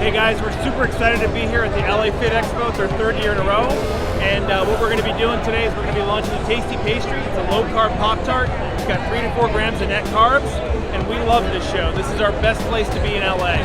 Hey guys, we're super excited to be here at the LA Fit Expo. It's our third year in a row. And what we're going to be doing today is we're going to be launching a tasty pastry. It's a low-carb Pop-Tart. It's got 3 to 4 grams of net carbs. And we love this show. This is our best place to be in LA.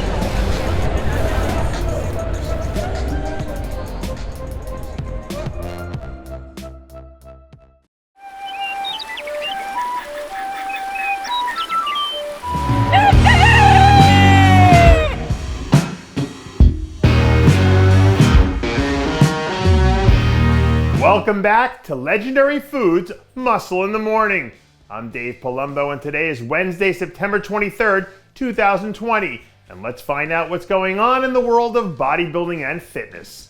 Welcome back to Legendary Foods Muscle in the Morning. I'm Dave Palumbo and today is Wednesday, September 23rd, 2020. And let's find out what's going on in the world of bodybuilding and fitness.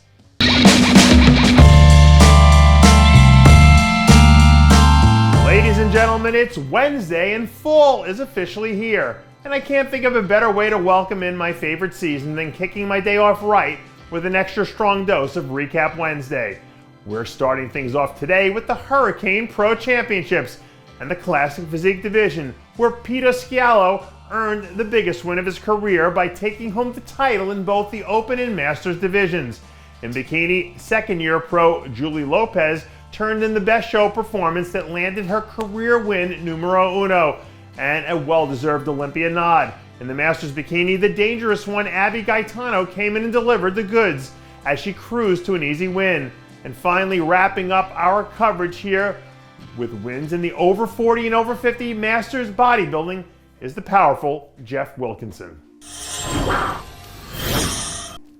Ladies and gentlemen, it's Wednesday and fall is officially here. And I can't think of a better way to welcome in my favorite season than kicking my day off right with an extra strong dose of Recap Wednesday. We're starting things off today with the Hurricane Pro Championships and the Classic Physique Division, where Peter Sciallo earned the biggest win of his career by taking home the title in both the Open and Masters divisions. In bikini, second-year pro Julie Lopez turned in the best show performance that landed her career win numero uno and a well-deserved Olympia nod. In the Masters bikini, the dangerous one Abby Gaetano came in and delivered the goods as she cruised to an easy win. And finally, wrapping up our coverage here with wins in the over 40 and over 50 Masters bodybuilding is the powerful Jeff Wilkinson.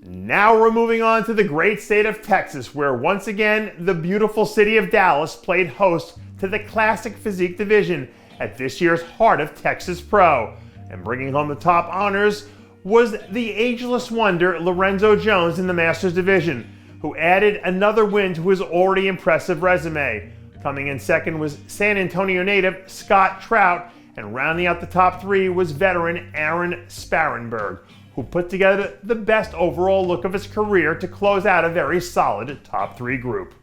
Now we're moving on to the great state of Texas, where once again the beautiful city of Dallas played host to the Classic Physique Division at this year's Heart of Texas Pro. And bringing home the top honors was the ageless wonder Lorenzo Jones in the Masters division, who added another win to his already impressive resume. Coming in second was San Antonio native Scott Trout, and rounding out the top three was veteran Aaron Sparrenberg, who put together the best overall look of his career to close out a very solid top three group.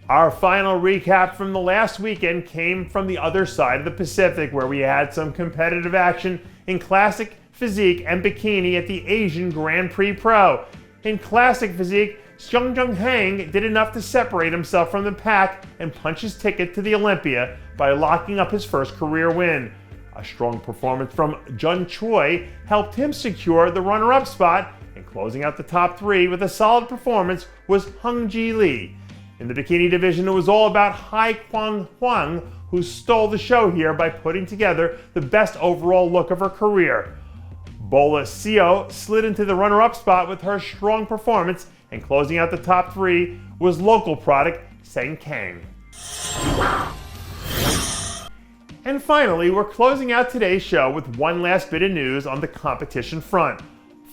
Our final recap from the last weekend came from the other side of the Pacific, where we had some competitive action in Classic Physique and Bikini at the Asian Grand Prix Pro. In Classic Physique, Seung-Jung Hang did enough to separate himself from the pack and punch his ticket to the Olympia by locking up his first career win. A strong performance from Jun Choi helped him secure the runner-up spot, and closing out the top three with a solid performance was Hung Ji Lee. In the Bikini division, it was all about Hai Kwang Huang, who stole the show here by putting together the best overall look of her career. Bola Seo slid into the runner-up spot with her strong performance, and closing out the top three was local product Seng Kang. And finally, we're closing out today's show with one last bit of news on the competition front,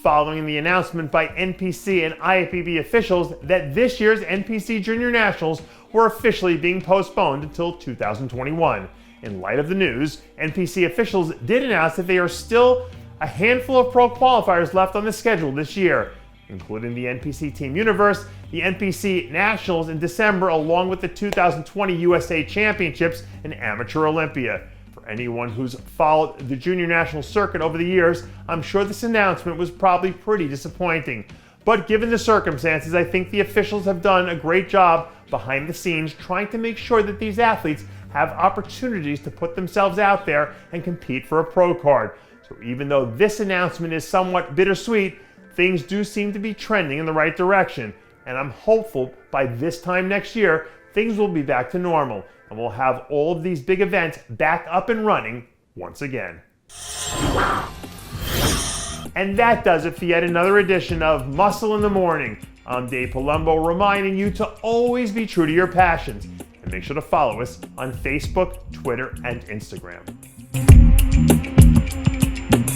following the announcement by NPC and IFBB officials that this year's NPC Jr Nationals were officially being postponed until 2021. In light of the news, NPC officials did announce that they are still a handful of pro qualifiers left on the schedule this year, including the NPC Team Universe, the NPC Nationals in December, along with the 2020 USA Championships and Amateur Olympia. For anyone who's followed the Junior National circuit over the years, I'm sure this announcement was probably pretty disappointing. But given the circumstances, I think the officials have done a great job behind the scenes trying to make sure that these athletes have opportunities to put themselves out there and compete for a pro card. So even though this announcement is somewhat bittersweet, things do seem to be trending in the right direction. And I'm hopeful by this time next year, things will be back to normal and we'll have all of these big events back up and running once again. And that does it for yet another edition of Muscle in the Morning. I'm Dave Palumbo, reminding you to always be true to your passions. And make sure to follow us on Facebook, Twitter, and Instagram.